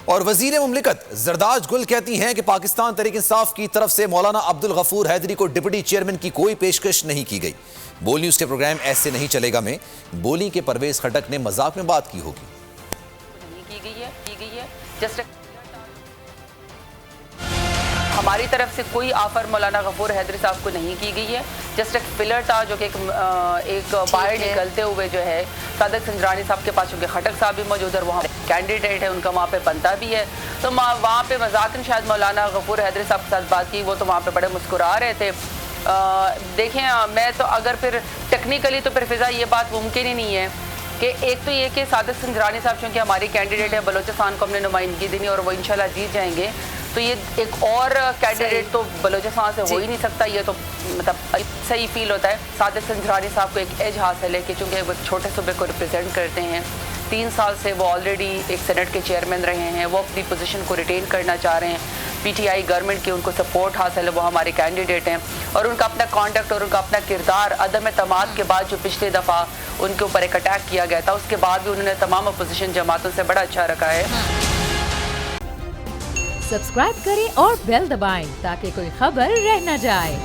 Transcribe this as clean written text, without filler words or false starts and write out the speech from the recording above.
اور وزیر مملکت زرداج گل کہتی ہیں کہ پاکستان تحریک انصاف کی طرف سے مولانا عبدالغفور حیدری کو ڈپٹی چیئرمین کی کوئی پیشکش نہیں کی گئی۔ بول نیوز کے پروگرام ایسے نہیں چلے گا میں بولی کے پرویز خٹک نے مذاق میں بات کی ہوگی۔ ہماری طرف سے کوئی آفر مولانا غفور حیدری صاحب کو نہیں کی گئی ہے، جسٹ ایک فلر تھا جو کہ ایک باہر نکلتے ہوئے جو ہے صادق سنجرانی صاحب کے پاس، چونکہ خٹک صاحب بھی موجود ہے اور وہاں کینڈیڈیٹ ہے ان کا وہاں پہ بنتا بھی ہے، تو وہاں پہ مذاقن شاید مولانا غفور حیدری صاحب کے ساتھ بات کی، وہ تو وہاں پہ بڑے مسکرا رہے تھے۔ دیکھیں میں تو اگر پھر ٹیکنیکلی تو پھر فضا یہ بات ممکن ہی نہیں ہے کہ ایک تو یہ کہ صادق سنجرانی صاحب چونکہ ہماری کینڈیڈیٹ ہے، بلوچستان کو ہم نے نمائندگی دینی اور وہ انشاءاللہ جیت جائیں گے، تو یہ ایک اور کینڈیڈیٹ تو بلوچستان سے ہو ہی نہیں سکتا۔ یہ تو مطلب صحیح فیل ہوتا ہے۔ صادق سنجرانی صاحب کو ایک ایج حاصل ہے کہ چونکہ وہ چھوٹے صوبے کو ریپرزینٹ کرتے ہیں، 3 سال سے وہ آلریڈی ایک سینٹ کے چیئرمین رہے ہیں، وہ اپنی پوزیشن کو ریٹین کرنا چاہ رہے ہیں، پی ٹی آئی گورنمنٹ کی ان کو سپورٹ حاصل ہے، وہ ہمارے کینڈیڈیٹ ہیں، اور ان کا اپنا کانڈکٹ اور ان کا اپنا کردار عدم اعتماد کے بعد جو پچھلے دفعہ ان کے اوپر ایک اٹیک کیا گیا تھا، اس کے بعد بھی انہوں نے تمام اپوزیشن جماعتوں سے بڑا اچھا رکھا ہے۔ سبسکرائب کریں اور بیل دبائیں تاکہ کوئی خبر رہ نہ جائے۔